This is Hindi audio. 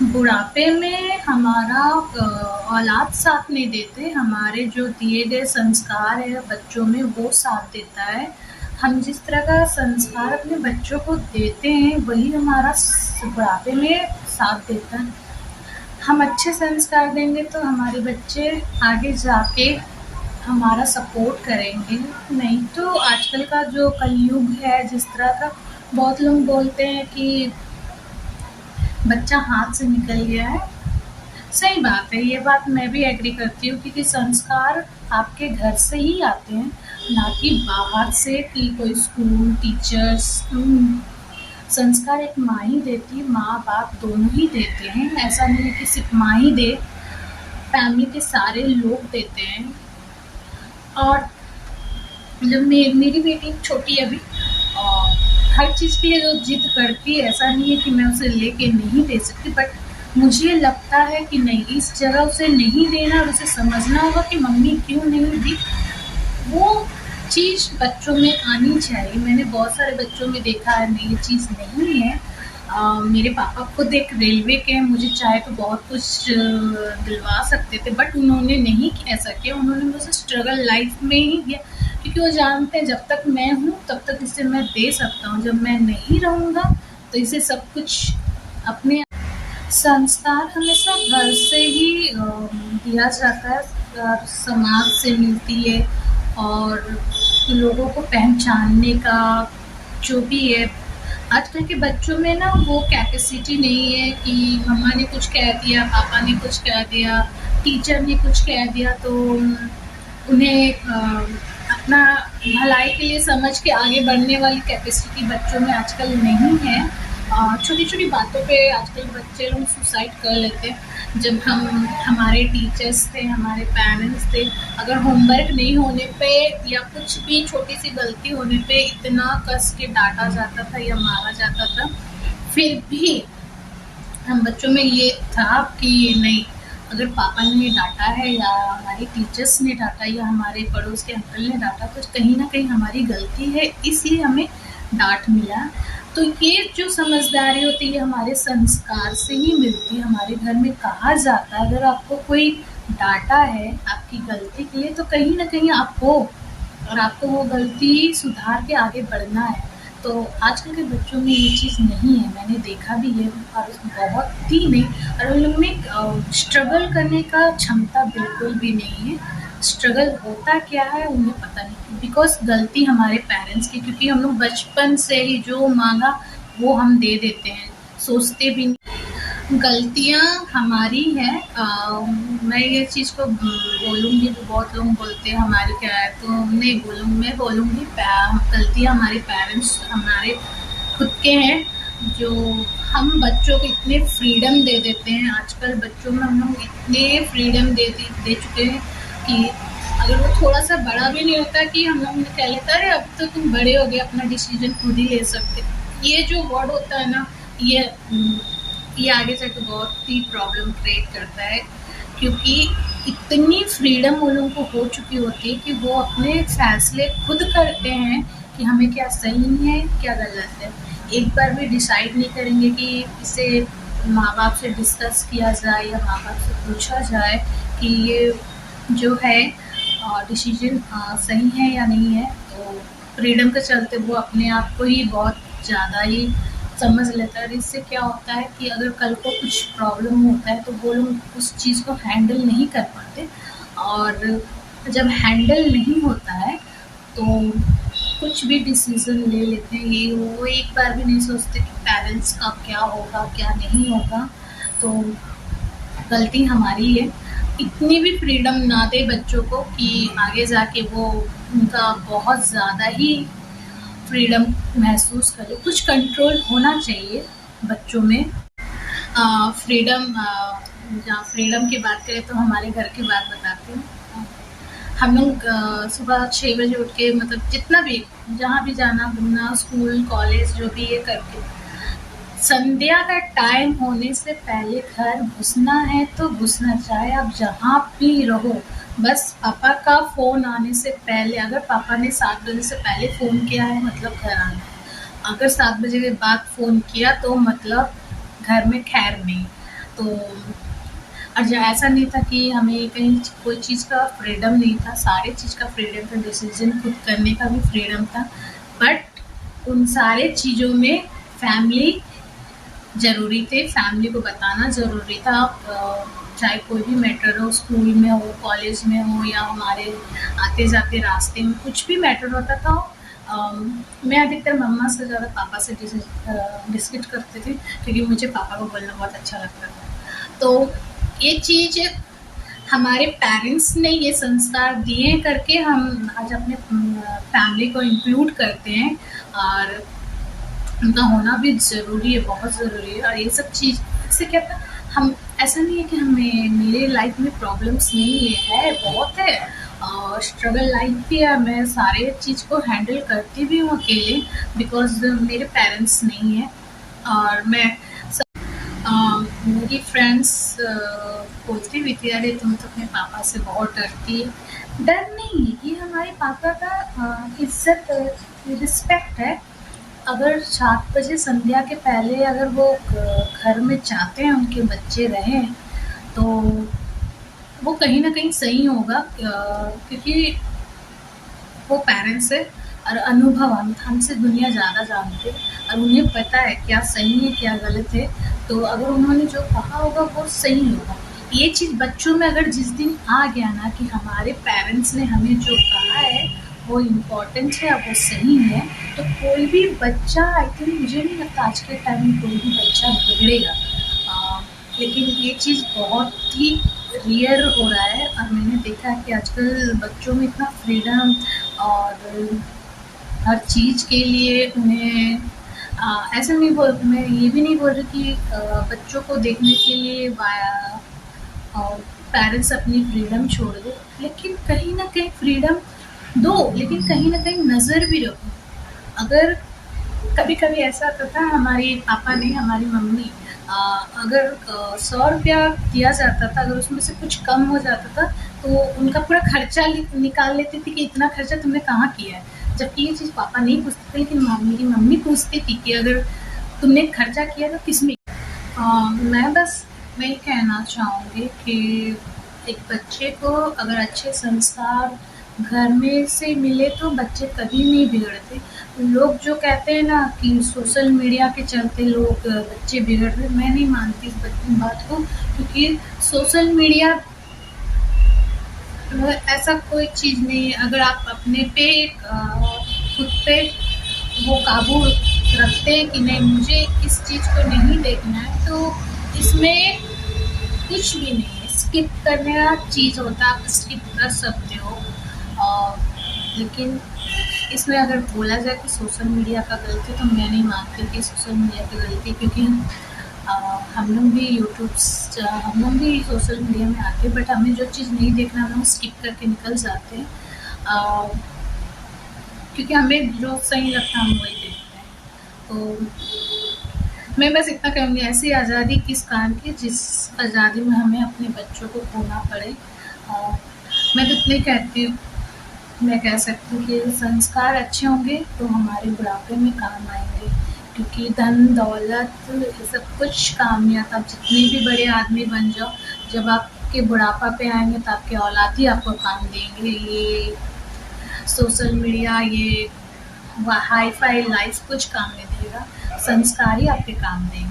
बुढ़ापे में हमारा औलाद साथ नहीं देते, हमारे जो दिए गए संस्कार है बच्चों में वो साथ देता है। हम जिस तरह का संस्कार अपने बच्चों को देते हैं वही हमारा बुढ़ापे में साथ देता है। हम अच्छे संस्कार देंगे तो हमारे बच्चे आगे जाके हमारा सपोर्ट करेंगे, नहीं तो आजकल का जो कलयुग है जिस तरह का, बहुत लोग बोलते हैं कि बच्चा हाथ से निकल गया है। सही बात है, ये बात मैं भी एग्री करती हूँ क्योंकि संस्कार आपके घर से ही आते हैं, ना कि बाहर से कि कोई स्कूल, टीचर्स। संस्कार एक माँ ही देती है, माँ-बाप दोनों ही देते हैं। ऐसा नहीं है कि सिर्फ माँ ही दे, फैमिली के सारे लोग देते हैं। और जब मेरी बेटी छोटी है अभी, और हर चीज़ के लिए जो जिद करती है, ऐसा नहीं है कि मैं उसे लेके नहीं दे सकती, बट मुझे लगता है कि नहीं, इस जगह उसे नहीं देना और उसे समझना होगा कि मम्मी क्यों नहीं दी। वो चीज़ बच्चों में आनी चाहिए। मैंने बहुत सारे बच्चों में देखा है नहीं, ये चीज़ नहीं है। मेरे पापा खुद एक रेलवे के हैं, मुझे चाहे तो बहुत कुछ दिलवा सकते थे, बट उन्होंने नहीं ऐसा किया। उन्होंने मुझे स्ट्रगल लाइफ में ही दिया क्योंकि वो जानते हैं जब तक मैं हूँ तब तक इसे मैं दे सकता हूँ, जब मैं नहीं रहूँगा तो इसे सब कुछ अपने संस्कार हमेशा घर से ही दिया जाता है, समाज से मिलती है। और लोगों को पहचानने का जो भी है, आजकल के बच्चों में ना वो कैपेसिटी नहीं है कि मम्मा ने कुछ कह दिया, पापा ने कुछ कह दिया, टीचर ने कुछ कह दिया तो उन्हें अपना भलाई के लिए समझ के आगे बढ़ने वाली कैपेसिटी बच्चों में आजकल नहीं है। छोटी-छोटी बातों पे आजकल बच्चे लोग सुसाइड कर लेते हैं। जब हमारे टीचर्स थे, हमारे पेरेंट्स थे, अगर होमवर्क नहीं होने पे या कुछ भी छोटी-सी गलती होने पे इतना कस के डाँटा जाता था या मारा जाता था, फिर भी हम बच्चों में ये था कि नहीं, अगर पापा ने डाँटा है या हमारे टीचर्स ने डाँटा या हमारे पड़ोस के अंकल ने डाँटा तो कहीं न कहीं हमारी गलती है, इसलिए हमें डाँट मिला। तो ये जो समझदारी होती है हमारे संस्कार से ही मिलती है। हमारे घर में कहा जाता है अगर आपको कोई डाँटा है आपकी गलती के लिए तो कहीं न कहीं आप हो और आपको वो गलती सुधार के आगे बढ़ना है। तो आजकल के बच्चों में ये चीज़ नहीं है, मैंने देखा भी है और बहुत ही नहीं, और उन लोग में स्ट्रगल करने का क्षमता बिल्कुल भी नहीं है। स्ट्रगल होता क्या है उन्हें पता नहीं, बिकॉज़ गलती हमारे पेरेंट्स की, क्योंकि हम लोग बचपन से ही जो माँगा वो हम दे देते हैं, सोचते भी नहीं। गलतियाँ हमारी हैं। मैं ये चीज़ को बोलूँगी तो बहुत लोग बोलते हैं हमारी क्या है, तो मैं बोलूँगी गलतियाँ हमारे पेरेंट्स, हमारे खुद के हैं, जो हम बच्चों को इतने फ्रीडम दे देते हैं। आजकल बच्चों में हम लोग इतने फ्रीडम दे चुके हैं कि अगर वो थोड़ा-सा बड़ा भी नहीं होता कि हम लोग कह लेते हैं अरे अब तो तुम बड़े हो गए, अपना डिसीज़न खुद ही ले सकते। ये जो वर्ड होता है ना, ये आगे जाके बहुत ही प्रॉब्लम क्रिएट करता है, क्योंकि इतनी फ्रीडम उन लोगों को हो चुकी होती है कि वो अपने फैसले खुद करते हैं कि हमें क्या सही है, क्या गलत है। एक बार भी डिसाइड नहीं करेंगे कि इसे माँ-बाप से डिस्कस किया जाए या माँ-बाप से पूछा जाए कि ये जो है डिसीजन सही है या नहीं है। तो फ्रीडम के चलते वो अपने आप को ही बहुत ज़्यादा ही समझ लेता है, और इससे क्या होता है कि अगर कल को कुछ प्रॉब्लम होता है तो वो लोग उस चीज़ को हैंडल नहीं कर पाते, और जब हैंडल नहीं होता है तो कुछ भी डिसीज़न ले लेते हैं। ये वो एक बार भी नहीं सोचते कि पेरेंट्स का क्या होगा, क्या नहीं होगा। तो गलती हमारी है। इतनी भी फ्रीडम ना दे बच्चों को कि आगे जाके वो उनका बहुत ज़्यादा ही फ्रीडम महसूस करे। कुछ कंट्रोल होना चाहिए बच्चों में। फ्रीडम, जहाँ फ्रीडम की बात करें तो हमारे घर की बात बताती हूँ। हम लोग सुबह 6 बजे उठ के मतलब जितना भी जहाँ भी जाना, घूमना, स्कूल, कॉलेज जो भी ये करके संध्या का टाइम होने से पहले घर घुसना है तो घुसना, चाहे आप जहाँ भी रहो। बस पापा का फ़ोन आने से पहले, अगर पापा ने 7 बजे से पहले फ़ोन किया है मतलब घर आना है। अगर 7 बजे के बाद फ़ोन किया तो मतलब घर में खैर नहीं। तो और जो ऐसा नहीं था कि हमें कहीं कोई चीज़ का फ्रीडम नहीं था, सारे चीज़ का फ्रीडम था, डिसीज़न खुद करने का भी फ्रीडम था। बट उन सारे चीज़ों में फैमिली ज़रूरी थे, फैमिली को बताना ज़रूरी था। चाहे कोई भी मैटर हो, स्कूल में हो, कॉलेज में हो या हमारे आते-जाते रास्ते में कुछ भी मैटर होता था। मैं अधिकतर मम्मा से ज़्यादा पापा से डिस्कस करती थी, क्योंकि मुझे पापा को बोलना बहुत अच्छा लगता था। तो ये चीज़ हमारे पेरेंट्स ने ये संस्कार दिए करके हम आज अपने फैमिली को इंक्लूड करते हैं, और उनका होना भी ज़रूरी है, बहुत ज़रूरी है। और ये सब चीज़ से क्या था, हम ऐसा नहीं है कि हमें मेरे लाइफ में प्रॉब्लम्स नहीं है, बहुत है, और स्ट्रगल लाइफ भी है। मैं सारे चीज़ को हैंडल करती भी हूँ अकेले, बिकॉज़ मेरे पेरेंट्स नहीं हैं। और मैं मेरी फ्रेंड्स बोलती भी थी, अरे तुम तो अपने पापा से बहुत डरती है। डर नहीं है, ये हमारे पापा का इज्जत, रिस्पेक्ट है। अगर 7 बजे संध्या के पहले अगर वो घर में चाहते हैं उनके बच्चे रहें, तो वो कहीं न कहीं सही होगा, क्योंकि वो पेरेंट्स है, और अनुभव हमसे दुनिया ज़्यादा जानते हैं, और उन्हें पता है क्या सही है क्या गलत है। तो अगर उन्होंने जो कहा होगा वो सही होगा। ये चीज़ बच्चों में अगर जिस दिन आ गया ना कि हमारे पेरेंट्स ने हमें जो कहा है वो इम्पोर्टेंट है और वो सही है, तो कोई भी बच्चा, आई थिंक मुझे नहीं लगता आज के टाइम में कोई भी बच्चा बिगड़ेगा। लेकिन ये चीज़ बहुत ही रियर हो रहा है, और मैंने देखा है कि आजकल बच्चों में इतना फ्रीडम, और हर चीज़ के लिए उन्हें ऐसा नहीं बोल, मैं ये भी नहीं बोल रही कि बच्चों को देखने के लिए पेरेंट्स अपनी फ्रीडम छोड़ दो, लेकिन कहीं न कहीं फ्रीडम दो, लेकिन कहीं न कहीं नज़र भी रखो। अगर कभी-कभी ऐसा होता था, हमारे पापा ने, हमारी मम्मी अगर 100 रुपया दिया जाता था, अगर उसमें से कुछ कम हो जाता था, तो उनका पूरा खर्चा निकाल लेती थी कि इतना खर्चा तुमने कहाँ किया है। जबकि ये चीज़ पापा नहीं पूछते थे, लेकिन मेरी मम्मी पूछती थी कि अगर तुमने खर्चा किया तो किसमें। मैं बस वही कहना चाहूँगी कि एक बच्चे को अगर अच्छे संस्कार घर में से मिले तो बच्चे कभी नहीं बिगड़ते। लोग जो कहते हैं ना कि सोशल मीडिया के चलते लोग बच्चे बिगड़ रहे, मैं नहीं मानती इस बात को, क्योंकि सोशल मीडिया ऐसा कोई चीज़ नहीं है। अगर आप अपने पे खुद पे वो काबू रखते हैं कि नहीं, मुझे इस चीज़ को नहीं देखना है, तो इसमें कुछ भी नहीं है। स्किप करने का चीज़ होता है, आप स्किप कर सकते हो। लेकिन इसमें अगर बोला जाए कि सोशल मीडिया का गलती, तो मैं नहीं मानती कि सोशल मीडिया की गलती, क्योंकि हम लोग भी हम लोग भी सोशल मीडिया में आते हैं, बट हमें जो चीज़ नहीं देखना हम स्किप करके निकल जाते हैं, क्योंकि हमें जो सही लगता है हम वही देखते हैं। तो मैं बस इतना कहूँगी, ऐसी आज़ादी किस काम की जिस आज़ादी में हमें अपने बच्चों को खोना पड़े। मैं तो इतने कहती हूँ, मैं कह सकती हूँ कि संस्कार अच्छे होंगे तो हमारे बुढ़ापे में काम आएंगे, क्योंकि धन दौलत ये सब कुछ काम नहीं आता। आप जितने भी बड़े आदमी बन जाओ, जब आपके बुढ़ापा पे आएंगे तो आपके औलाद ही आपको काम देंगे। ये सोशल मीडिया, ये हाई फाई लाइफ कुछ काम नहीं देगा, संस्कार ही आपके काम देंगे।